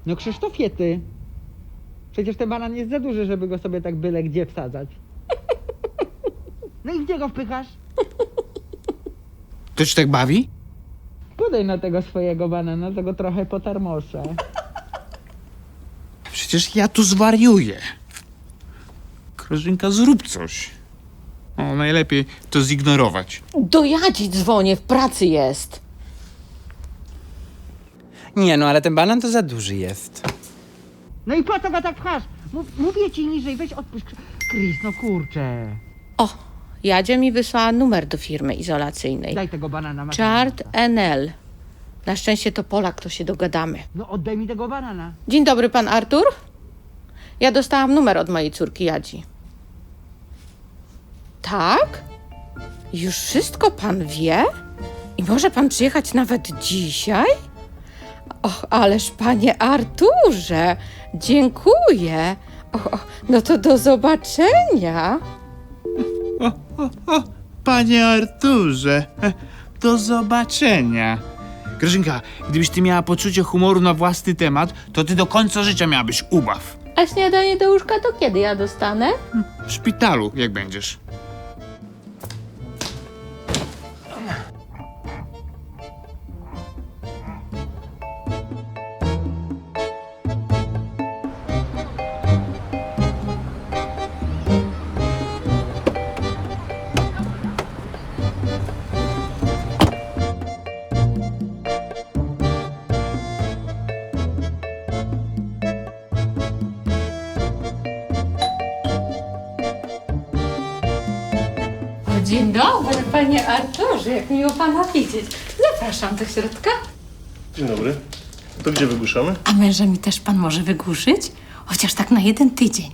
No Krzysztofie, ty. Przecież ten banan jest za duży, żeby go sobie tak byle gdzie wsadzać. No i gdzie go wpychasz? To ci tak bawi? Podaj na tego swojego banana, to go trochę potarmoszę. Przecież ja tu zwariuję. Grażynka, zrób coś. O, najlepiej to zignorować. Do Jadzi dzwonię, w pracy jest. Nie no, ale ten banan to za duży jest. No i po co go tak pchasz? Mówię ci niżej, weź odpuść. Chris, no kurczę. O, Jadzia mi wysłała numer do firmy izolacyjnej. Daj tego banana. masz Chart minuta. NL. Na szczęście to Polak, to się dogadamy. No oddaj mi tego banana. Dzień dobry, pan Artur. Ja dostałam numer od mojej córki Jadzi. Tak? Już wszystko pan wie? I może pan przyjechać nawet dzisiaj? Och, ależ panie Arturze, dziękuję. No to do zobaczenia. Panie Arturze, do zobaczenia. Grażynka, gdybyś ty miała poczucie humoru na własny temat, to ty do końca życia miałabyś ubaw. A śniadanie do łóżka to kiedy ja dostanę? W szpitalu, jak będziesz. Dzień dobry, panie Arturze, jak miło pana widzieć. Zapraszam do środka. Dzień dobry. To gdzie wygłuszamy? A męża mi też pan może wygłuszyć? Chociaż tak na 1 tydzień.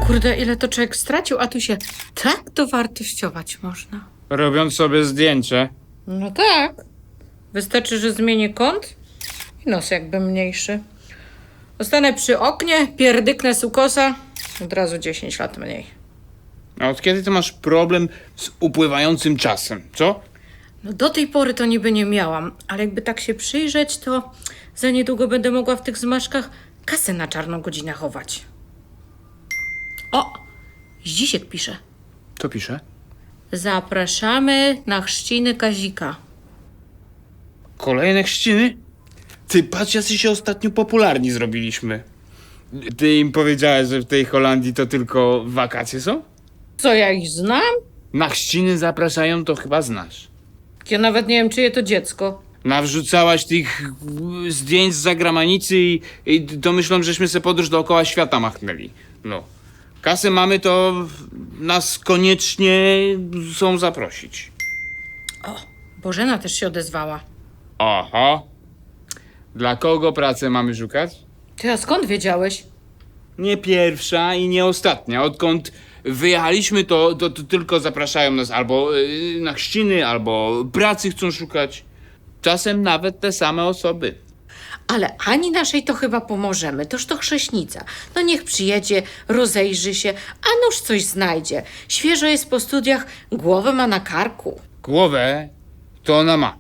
Kurde, ile to człowiek stracił, a tu się tak dowartościować można. Robiąc sobie zdjęcie. No tak. Wystarczy, że zmienię kąt i nos jakby mniejszy. Ostanę przy oknie, pierdyknę z ukosa, od razu 10 lat mniej. A od kiedy ty masz problem z upływającym czasem, co? No do tej pory to niby nie miałam, ale jakby tak się przyjrzeć, to za niedługo będę mogła w tych zmaszkach kasę na czarną godzinę chować. O! Zdzisiek pisze. Co pisze? Zapraszamy na chrzciny Kazika. Kolejne chrzciny? Ty, patrz, jacy się ostatnio popularni zrobiliśmy. Ty im powiedziałeś, że w tej Holandii to tylko wakacje są? Co, ja ich znam? Na chrzciny zapraszają, to chyba znasz. Ja nawet nie wiem, czyje to dziecko. Nawrzucałaś tych zdjęć z zagranicy i to myślą, żeśmy se podróż dookoła świata machnęli. No. Kasę mamy, to nas koniecznie są zaprosić. Bożena też się odezwała. Aha. Dla kogo pracę mamy szukać? Ty, a skąd wiedziałeś? Nie pierwsza i nie ostatnia. Odkąd wyjechaliśmy, to tylko zapraszają nas albo na chrzciny, albo pracy chcą szukać. Czasem nawet te same osoby. Ale Ani naszej to chyba pomożemy. Toż to chrześnica. No niech przyjedzie, rozejrzy się, a nuż coś znajdzie. Świeżo jest po studiach, głowę ma na karku. Głowę to ona ma,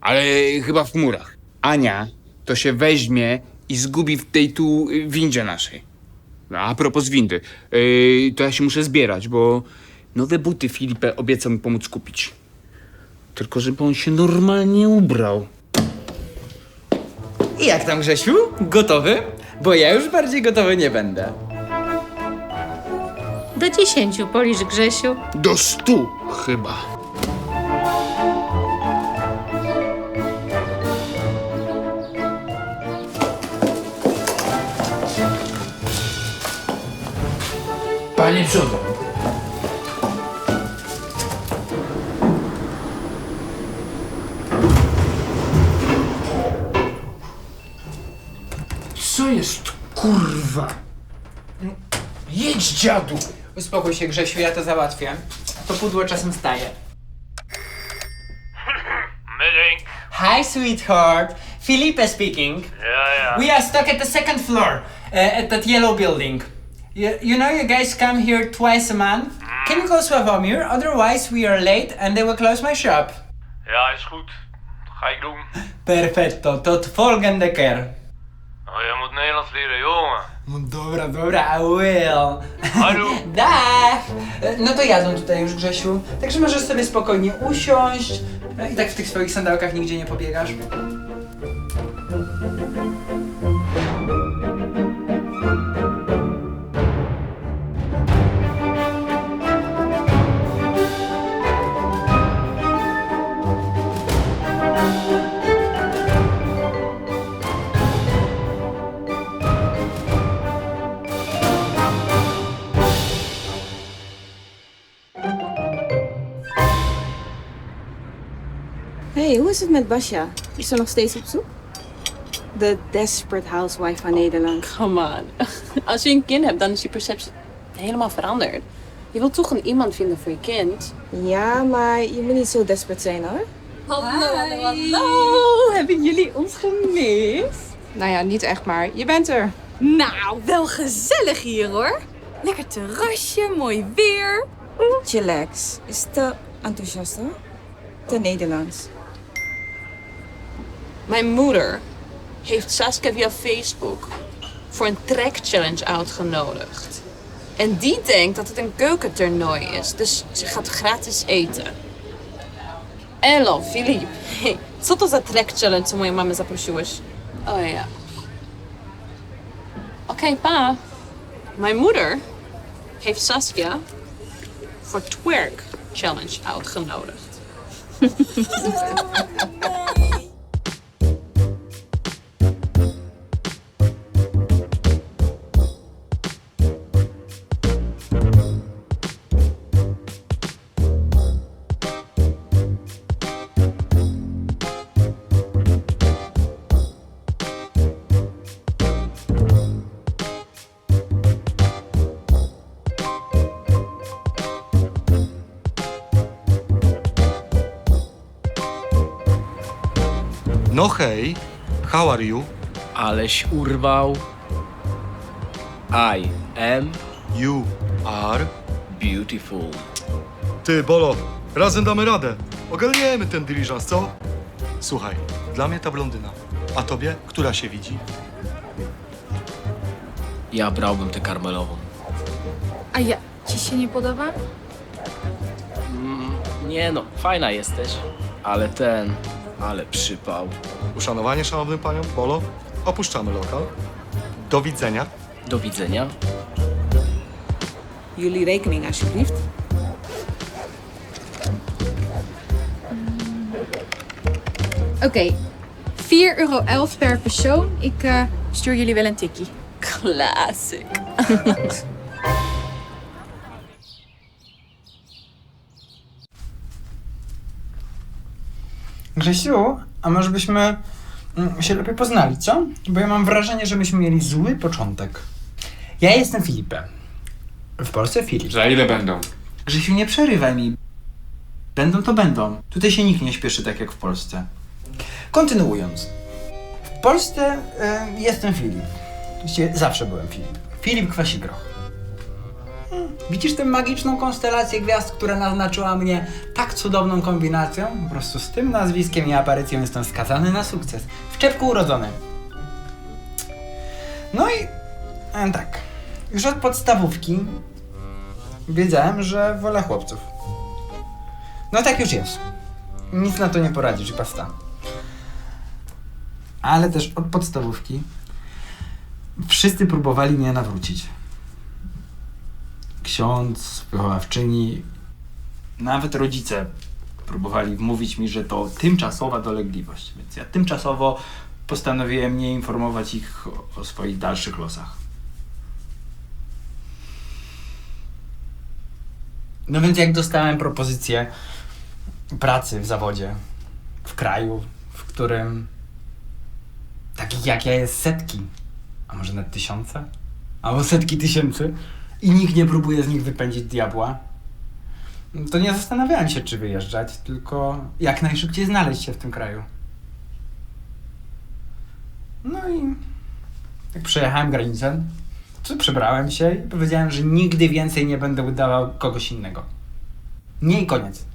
ale chyba w chmurach. Ania to się weźmie i zgubi w tej tu windzie naszej. No, a propos windy, to ja się muszę zbierać, bo nowe buty Filipę obiecał mi pomóc kupić. Tylko żeby on się normalnie ubrał. I jak tam, Grzesiu? Gotowy? Bo ja już bardziej gotowy nie będę. Do 10 policz, Grzesiu. Do 100 chyba. Panie przodem. Co jest, kurwa? Jedź, dziadu! Uspokój się, Grzesiu, ja to załatwię. To pudło czasem staje. Meeting. Hi, sweetheart. Felipe speaking. Yeah. We are stuck at the second floor, at that yellow building. You know you guys come here twice a month? Can you go Sławomir? Otherwise we are late and they will close my shop. Ja, is goed. Ga ik doen. Perfetto, tot volgende keer. Oh, jij moet Nederlands leren, jongen. No dobra, I will. Hallo. Dag! No to jadą tutaj już, Grzesiu. Także możesz sobie spokojnie usiąść. I tak w tych swoich sandałkach nigdzie nie pobiegasz. Hey, hoe is het met Basja? Is ze nog steeds op zoek? De desperate housewife van Nederland. Come on. Als je een kind hebt, dan is je perceptie helemaal veranderd. Je wilt toch een iemand vinden voor je kind? Ja, maar je moet niet zo desperate zijn hoor. Hallo, hebben jullie ons gemist? Nou ja, niet echt, maar je bent er. Nou, wel gezellig hier hoor. Lekker terrasje, mooi weer. Chillax. Is te enthousiast hoor. Te Nederlands. Mijn moeder heeft Saskia via Facebook voor een track challenge uitgenodigd. En die denkt dat het een keukentoernooi is, dus ze gaat gratis eten. Elo, Filip, hey, co to za track challenge, co moją mamę zaprosiłeś? Oh ja. Oké, pa. Mijn moeder heeft Saskia voor twerk challenge uitgenodigd. No hej, how are you? Aleś urwał. I am You are... beautiful. Ty, Bolo, razem damy radę. Ogarniemy ten dyliżans, co? Słuchaj, dla mnie ta blondyna. A tobie, która się widzi? Ja brałbym tę karmelową. A ja, ci się nie podoba? Nie no, fajna jesteś. Ale przypał. Uszanowanie szanownym paniom, Bolo. Opuszczamy lokal. Do widzenia. Do widzenia. Jullie rekening alsjeblieft. Oké, 4,11 € per persoon. Ik stuur jullie wel een tikkie. Classic. Grzesiu, a może byśmy się lepiej poznali, co? Bo ja mam wrażenie, że myśmy mieli zły początek. Ja jestem Filipem. W Polsce Filip. Za ile będą? Grzesiu, nie przerywaj mi. Będą to będą. Tutaj się nikt nie śpieszy tak jak w Polsce. Kontynuując. W Polsce jestem Filip. Właściwie zawsze byłem Filip. Filip Kwasigroch. Widzisz tę magiczną konstelację gwiazd, która naznaczyła mnie tak cudowną kombinacją? Po prostu z tym nazwiskiem i aparycją jestem skazany na sukces. W czepku urodzony. No i tak. Już od podstawówki wiedziałem, że wolę chłopców. No tak już jest. Nic na to nie poradzisz i basta. Ale też od podstawówki wszyscy próbowali mnie nawrócić. Ksiądz, wychowawczyni, nawet rodzice próbowali wmówić mi, że to tymczasowa dolegliwość. Więc ja tymczasowo postanowiłem nie informować ich o swoich dalszych losach. No więc jak dostałem propozycję pracy w zawodzie, w kraju, w którym takich jak ja jest setki, A może nawet tysiące? Albo setki tysięcy? I nikt nie próbuje z nich wypędzić diabła? To nie zastanawiałem się, czy wyjeżdżać, tylko jak najszybciej znaleźć się w tym kraju. No i jak przejechałem granicę, to przebrałem się i powiedziałem, że nigdy więcej nie będę udawał kogoś innego. Nie i koniec.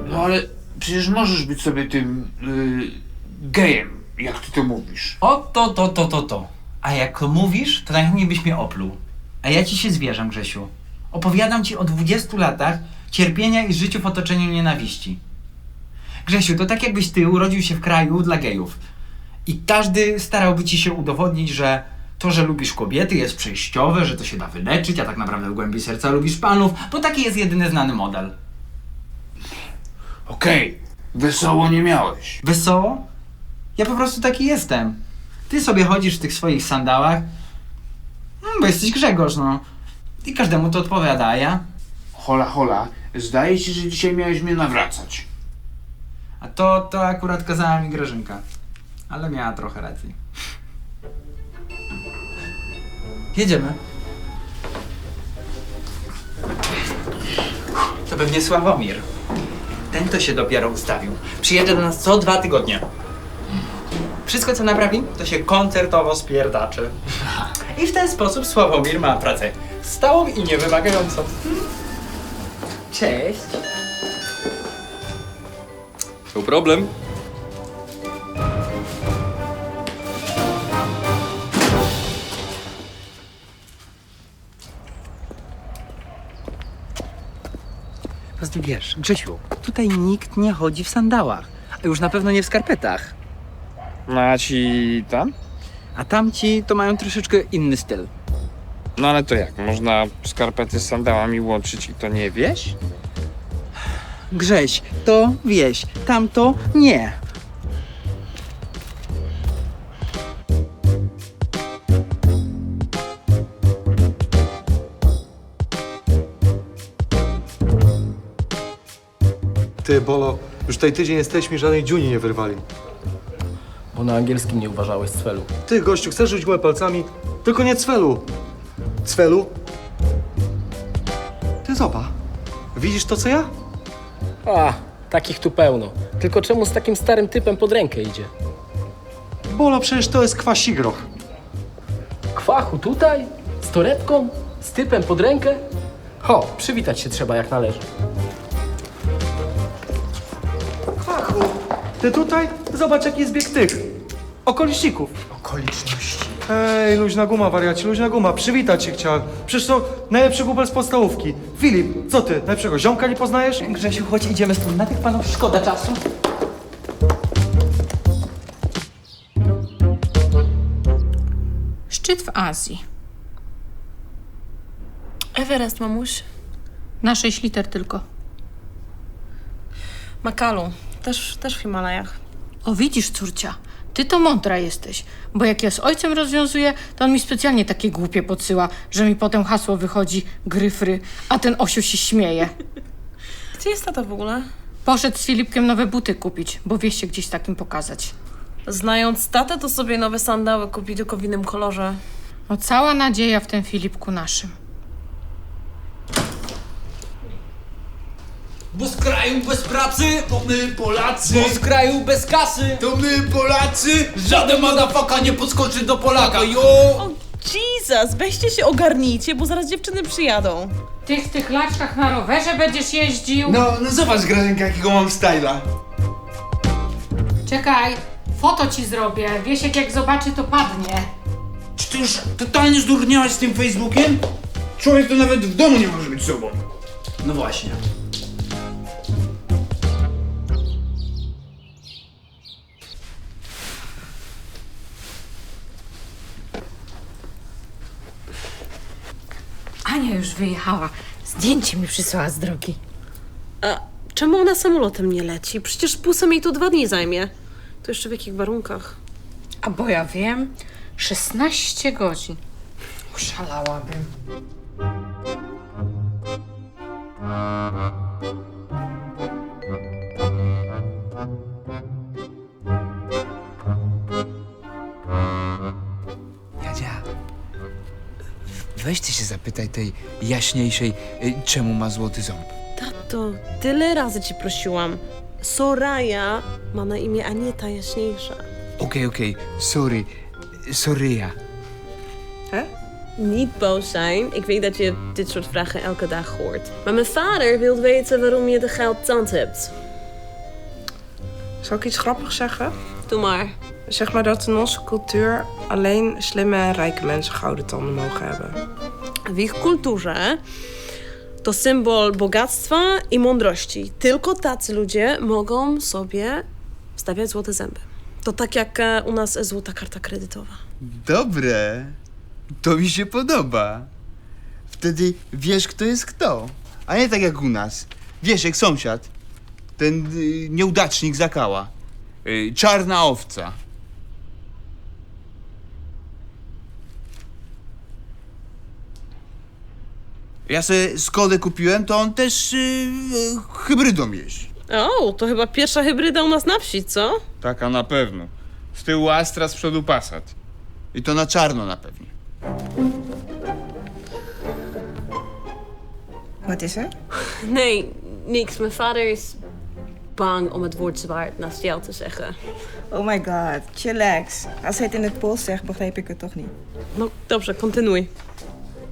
No ale przecież możesz być sobie tym gejem, jak ty to mówisz. O, to. A jak to mówisz, to najchętniej byś mnie opluł. A ja ci się zwierzam, Grzesiu. Opowiadam ci o 20 latach cierpienia i życiu w otoczeniu nienawiści. Grzesiu, to tak jakbyś ty urodził się w kraju dla gejów. I każdy starałby ci się udowodnić, że to, że lubisz kobiety jest przejściowe, że to się da wyleczyć, a tak naprawdę w głębi serca lubisz panów, bo taki jest jedyny znany model. Okej, wesoło nie miałeś. Wesoło? Ja po prostu taki jestem. Ty sobie chodzisz w tych swoich sandałach, bo jesteś Grzegorz, no. I każdemu to odpowiada, a ja? Hola, zdaje się, że dzisiaj miałeś mnie nawracać. A to akurat kazała mi Grażynka. Ale miała trochę racji. Jedziemy. To pewnie Sławomir. Ten to się dopiero ustawił. Przyjedzie do nas co 2 tygodnie. Wszystko co naprawi, to się koncertowo spierdaczy. I w ten sposób Sławomir ma pracę stałą i niewymagającą. Cześć. No problem. Po prostu wiesz, Grzesiu, tutaj nikt nie chodzi w sandałach, a już na pewno nie w skarpetach. A ci tam? A tamci to mają troszeczkę inny styl. No ale to jak? Można skarpety z sandałami łączyć i to nie wieś? Grześ, to wieś, tamto nie. Ty, Bolo, już tutaj tydzień jesteśmy i żadnej dziuni nie wyrwali. Bo na angielskim nie uważałeś Cwelu. Ty, gościu, chcesz rzucić gołe palcami? Tylko nie Cwelu. Cwelu? Ty, zobacz. Widzisz to, co ja? A, takich tu pełno. Tylko czemu z takim starym typem pod rękę idzie? Bolo, przecież to jest kwasigroch. Kwachu tutaj? Z torebką? Z typem pod rękę? Ho, przywitać się trzeba jak należy. Kwachu, ty tutaj? Zobacz, jaki jest bieg tych okoliczników. Okoliczności. Ej, luźna guma, wariaci, luźna guma. Przywitać się chciałem. Przecież to najlepszy kubel z podstawówki. Filip, co ty, najlepszego ziomka nie poznajesz? Grzesiu, chodź, idziemy stąd. Na tych panów szkoda czasu. Szczyt w Azji. Everest, mamuś. Na 6 liter tylko. Makalu. Też w Himalajach. O, widzisz, córcia, ty to mądra jesteś, bo jak ja z ojcem rozwiązuję, to on mi specjalnie takie głupie podsyła, że mi potem hasło wychodzi gryfry, a ten Osiu się śmieje. Gdzie jest tata w ogóle? Poszedł z Filipkiem nowe buty kupić, bo wieś się gdzieś takim pokazać. Znając tatę, to sobie nowe sandały kupi tylko w innym kolorze. O, cała nadzieja w tym Filipku naszym. Bo z kraju bez pracy, to my Polacy. Bo z kraju bez kasy, to my Polacy. Żaden motherfucker nie podskoczy do Polaka, jo! O, Jesus, weźcie się ogarnijcie, bo zaraz dziewczyny przyjadą. Ty w tych laczkach na rowerze będziesz jeździł? No zobacz, Grażynka, jakiego mam styla. Czekaj, foto ci zrobię. Wiesiek jak zobaczy, to padnie. Czy ty już totalnie zdurniałaś z tym Facebookiem? Człowiek to nawet w domu nie może być sobą. No właśnie. Ania już wyjechała. Zdjęcie mi przysłała z drogi. A czemu ona samolotem nie leci? Przecież busem jej tu 2 dni zajmie. To jeszcze w jakich warunkach? A bo ja wiem, 16 godzin. Oszalałabym. Jadzia, weź ty się zapytaj tej jaśniejszej, czemu ma złoty ząb. Tato, tyle razy ci prosiłam. Soraya ma na imię Anieta Jaśniejsza. Oké, sorry. Sorryja. Niet boos zijn. Ik weet dat je dit soort vragen elke dag hoort. Maar mijn vader wil weten waarom je de gouden tand hebt. Zal ik iets grappigs zeggen? Doe maar. Zeg maar dat in onze cultuur alleen slimme en rijke mensen gouden tanden mogen hebben. W ich kulturze to symbol bogactwa i mądrości. Tylko tacy ludzie mogą sobie wstawiać złote zęby. To tak jak u nas złota karta kredytowa. Dobre. To mi się podoba. Wtedy wiesz, kto jest kto. A nie tak jak u nas. Wiesz, jak sąsiad. Ten nieudacznik Zakała. Czarna owca. Ja sobie Skodę kupiłem, to on też hybrydą jeździ. O, to chyba pierwsza hybryda u nas na wsi, co? Taka na pewno. Z tyłu Astra, z przodu Passat. I to na czarno na pewno. Wat is er? Nee, niks. Mijn vader is bang om het woord zwaard naast jou te zeggen. Oh my god, chillax. Als hij het in het Pools zegt, begrijp ik het toch niet. No dobrze, kontynuuj.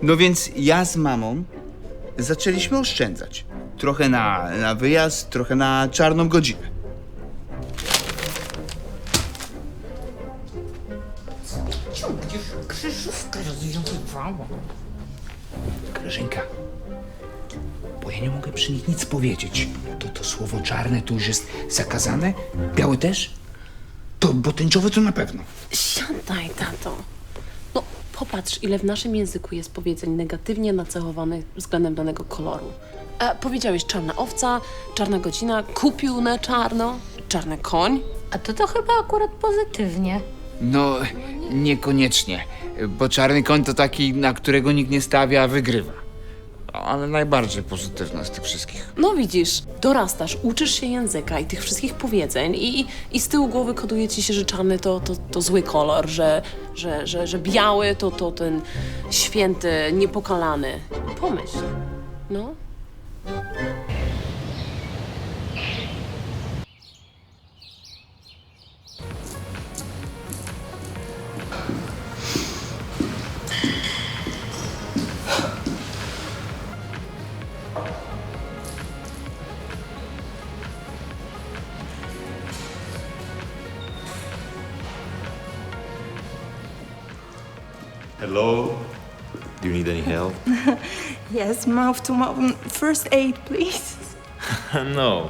No więc ja z mamą zaczęliśmy oszczędzać. Trochę na wyjazd, trochę na czarną godzinę. Ciągniesz, krzyżówkę rozwiązywała. Grażynka, bo ja nie mogę przy nich nic powiedzieć. To słowo czarne to już jest zakazane? Białe też? Bo tęczowe to na pewno. Siadaj, tato. No, popatrz, ile w naszym języku jest powiedzeń negatywnie nacechowanych względem danego koloru. Powiedziałeś czarna owca, czarna godzina, kupił na czarno, czarny koń. A to chyba akurat pozytywnie. No, niekoniecznie. Bo czarny koń to taki, na którego nikt nie stawia, a wygrywa. Ale najbardziej pozytywne z tych wszystkich. No widzisz, dorastasz, uczysz się języka i tych wszystkich powiedzeń i z tyłu głowy koduje ci się, że czarny to zły kolor, że biały to ten święty, niepokalany. Pomyśl, no. Hello. Do you need any help? Yes, mouth to mouth. First aid, please. No.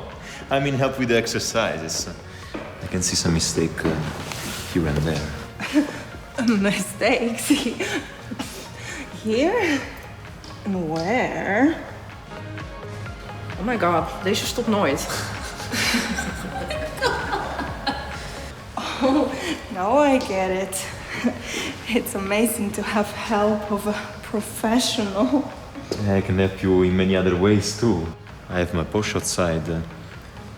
I mean help with the exercises. I can see some mistake here and there. Mistakes. Here? And where? Oh my god, deze stopt nooit. Oh, now I get it. It's amazing to have help of a professional. I can help you in many other ways too. I have my Porsche outside.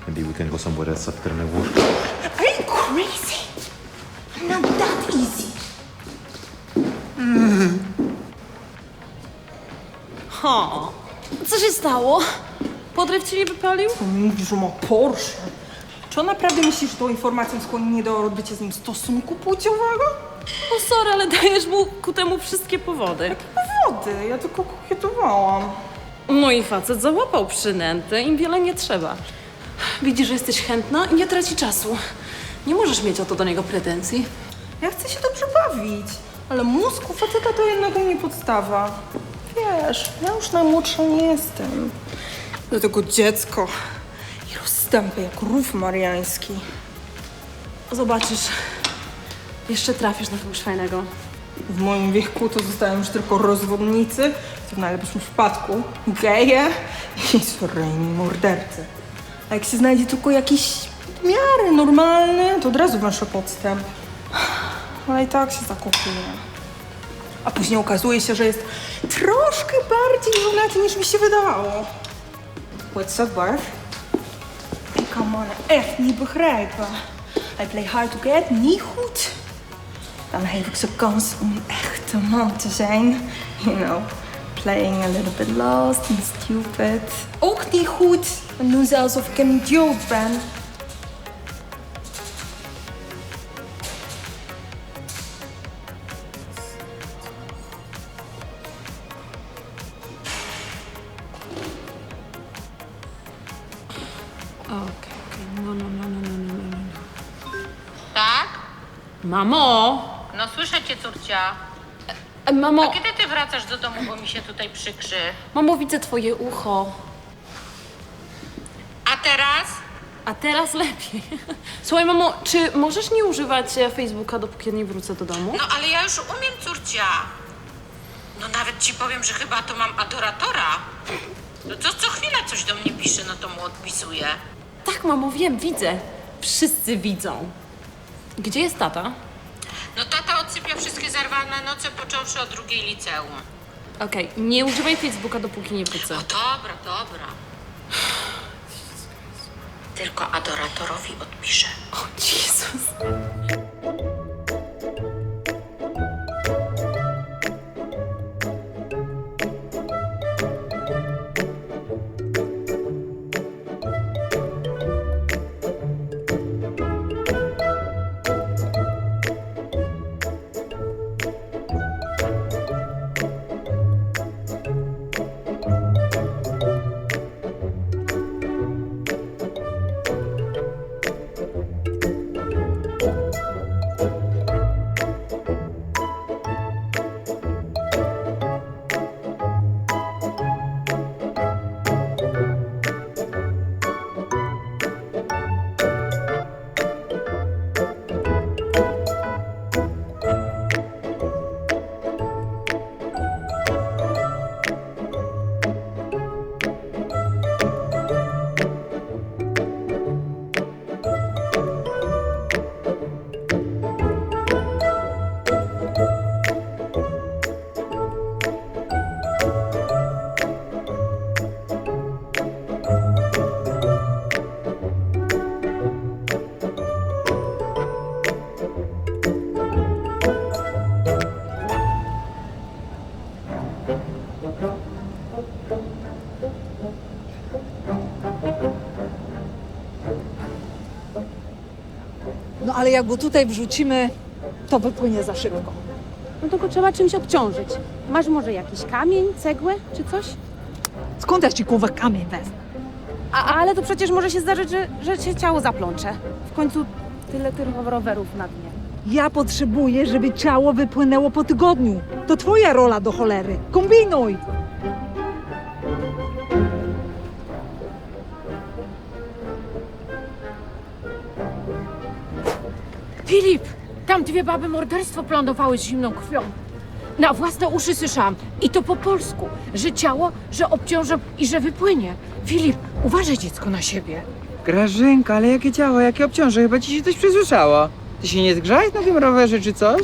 Maybe we can go somewhere else after my work. Are you crazy? Not that easy. Ha, co się stało? Podryw cię nie wypalił? Mówisz, że ma Porsche. Czy on naprawdę myślisz, że tą informacją skłoni mnie do odbycia z nim stosunku płciowego? No sorry, ale dajesz mu ku temu wszystkie powody. Powody? Ja tylko kokietowałam. No i facet załapał przynętę, im wiele nie trzeba. Widzi, że jesteś chętna i nie traci czasu. Nie możesz mieć o to do niego pretensji. Ja chcę się dobrze bawić, ale mózg u faceta to jednak u mnie podstawa. Wiesz, ja już najmłodsza nie jestem. Do tego dziecko i rozstępy jak rów mariański. Zobaczysz, jeszcze trafisz na kogoś fajnego. W moim wieku to zostają już tylko rozwodnicy, w najlepszym przypadku geje i seryjni mordercy. A jak się znajdzie tylko jakiś w miarę normalny, to od razu węszę podstęp. Ale i tak się zakochuję. A później okazuje się, że jest troszkę bardziej żonaty niż mi się wydawało. What's up, Barf? Ik kan mannen echt niet begrijpen. Hij play hard to get, niet goed. Dan geef ik ze kans om een echte man te zijn. You know, playing a little bit lost and stupid. Ook niet goed. En doen ze alsof ik een idioot ben. Tak? Mamo! No słyszę cię, córcia. Mamo, A kiedy ty wracasz do domu, bo mi się tutaj przykrzy? mamo, widzę twoje ucho. A teraz? A teraz lepiej. Słuchaj, mamo, czy możesz nie używać Facebooka, dopóki nie wrócę do domu? No ale ja już umiem, córcia. No nawet ci powiem, że chyba to mam adoratora. No to co chwila coś do mnie pisze, no to mu odpisuję. Tak, mamo, wiem, widzę. Wszyscy widzą. Gdzie jest tata? No tata odsypia wszystkie zarwane noce, począwszy od 2 liceum. Okej, nie używaj Facebooka, dopóki nie wrócę. No dobra, dobra. Tylko adoratorowi odpiszę. O Jezus. No ale jak go tutaj wrzucimy, to wypłynie za szybko. No to go trzeba czymś obciążyć. Masz może jakiś kamień, cegłę czy coś? Skąd ja ci kurwa kamień wezmę? Ale to przecież może się zdarzyć, że się ciało zaplącze. W końcu tyle tych rowerów na dnie. Ja potrzebuję, żeby ciało wypłynęło po tygodniu. To twoja rola do cholery. Kombinuj! Filip, tam 2 baby morderstwo planowały z zimną krwią. Na własne uszy słyszałam. I to po polsku. Że ciało, że obciążą i że wypłynie. Filip, uważaj dziecko na siebie. Grażynka, ale jakie ciało, jakie obciąże? Chyba ci się coś przysłyszało. Ty się nie zgrzałeś na tym rowerze czy coś?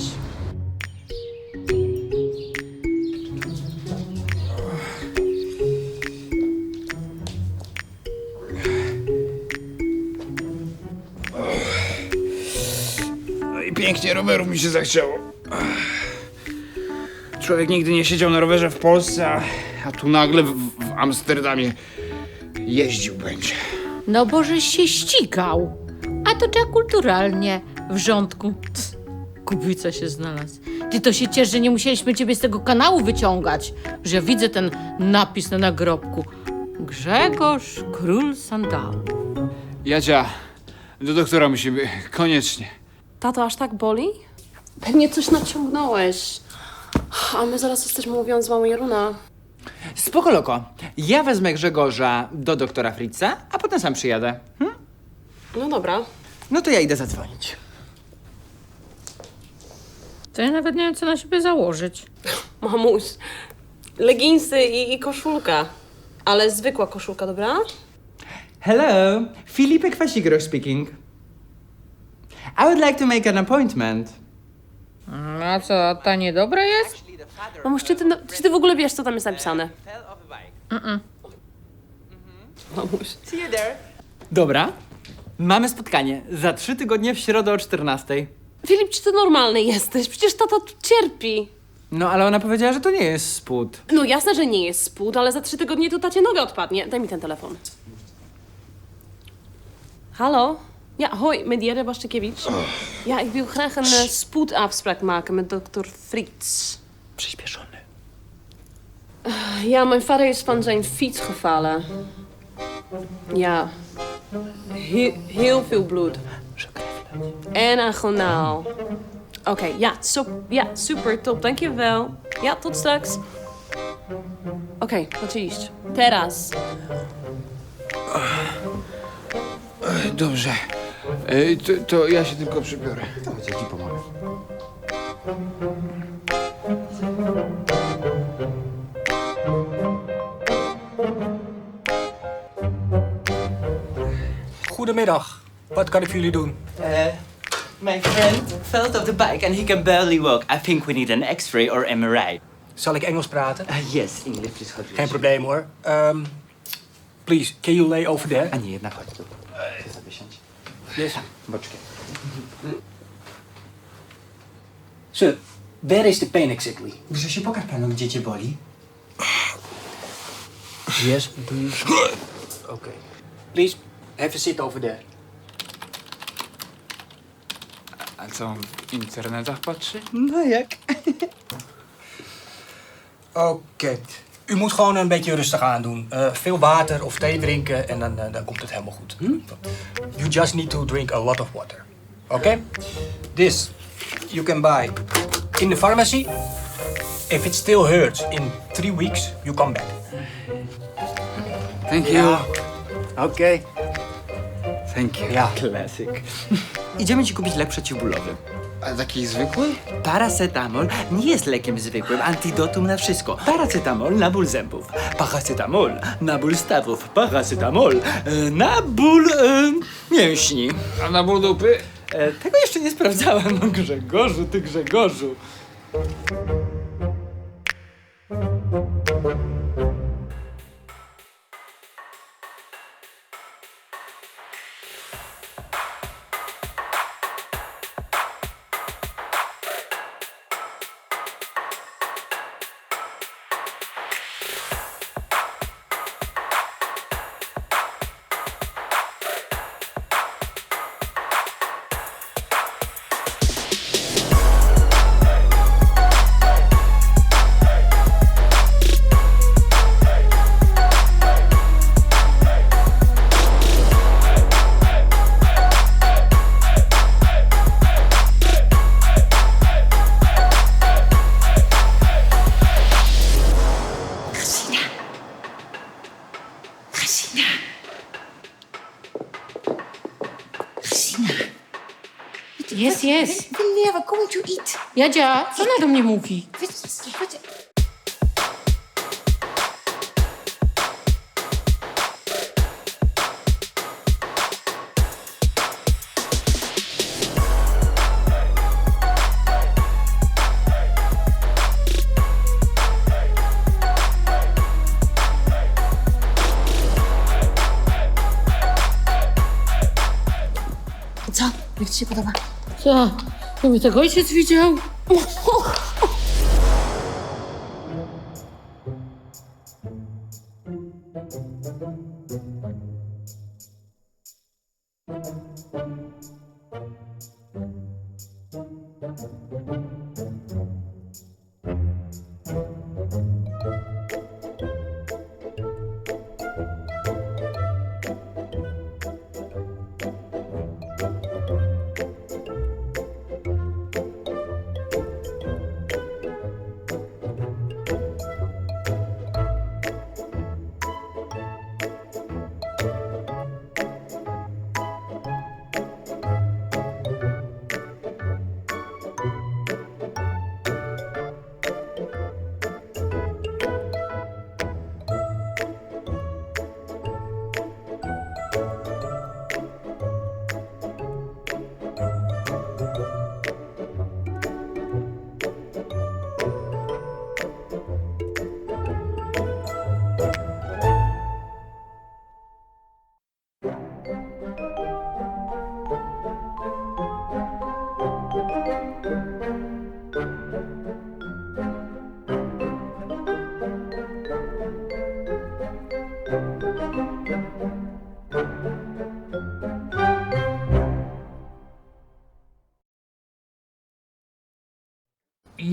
No i pięknie, roweru mi się zachciało. Człowiek nigdy nie siedział na rowerze w Polsce, a tu nagle w Amsterdamie jeździł będzie. No bo żeś się ścigał. A to trzeba kulturalnie, w rządku. Kubica się znalazł. Ty to się ciesz, że nie musieliśmy ciebie z tego kanału wyciągać. Że ja widzę ten napis na nagrobku. Grzegorz, król sandałów. Jadzia, do doktora musimy, koniecznie. Tato, aż tak boli? Pewnie coś naciągnąłeś. A my zaraz jesteśmy mówiąc z mamą Jaruna. Spoko loko. Ja wezmę Grzegorza do doktora Fritza, a potem sam przyjadę. No dobra. No to ja idę zadzwonić. To ja nawet nie wiem, co na siebie założyć. Mamuś, leginsy i koszulka. Ale zwykła koszulka, dobra? Hello, Filipe Kwasigro speaking. I would like to make an appointment. A co, ta niedobra jest? Mamuś, czy ty w ogóle wiesz, co tam jest napisane? Mamuś. See you there. Dobra. Mamy spotkanie za 3 tygodnie w środę o 14:00. Filip, czy ty normalny jesteś? Przecież tata tu cierpi. No, ale ona powiedziała, że to nie jest spód. No jasne, że nie jest spód, ale za 3 tygodnie to tacie noga odpadnie. Daj mi ten telefon. Hallo? Ja, hoi, met Jere Bastekiewicz. Ja, ik wil graag een spoedafspraak maken met dokter Fritz. Przyspieszony. Ja, mijn vader is van zijn fiets gevallen. Ja. Heel veel bloed. En agonaal. Oké, ja, super, top, dankjewel. Ja, tot straks. Oké, wat iść. Teraz. Dobrze. To ja się tylko przybiorę. Chodź, ja ci pomogę. Goedemiddag. Wat kan ik voor jullie doen? My friend fell off the bike and he can barely walk. I think we need an X-ray or MRI. Zal ik Engels praten? Yes, English is hard. Geen probleem hoor. Please, can you lay over there? A nie, jednak chodź tu. Wysiądź. Yes. Boczkiem. Sir, where is the pain exactly? Grzesiu, pokaż panu, gdzie cię boli. Yes, do you... Okay. Please, have a sit over there. A co, on w internetach patrzy? No jak? Oké. U moet gewoon een beetje rustig aandoen. Veel water of thee drinken en dan komt het helemaal goed. You just need to drink a lot of water. Oké? This you can buy in the pharmacy. If it still hurts in 3 weeks, you come back. Thank you. Ja. Okej. Thank you. Ja. Classic. Idziemy ci kupić lek przeciwbólowy. A taki zwykły? Paracetamol nie jest lekiem zwykłym, antidotum na wszystko. Paracetamol na ból zębów, paracetamol na ból stawów, paracetamol na ból mięśni. A na ból dupy? Tego jeszcze nie sprawdzałem. No Grzegorzu, ty Grzegorzu. Jest. Wanneer we going to eat? Jadzia, co ona do mnie mówi? Co? Jak ci się podoba? Co? To by tego ojciec widział?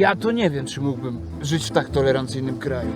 Ja to nie wiem, czy mógłbym żyć w tak tolerancyjnym kraju.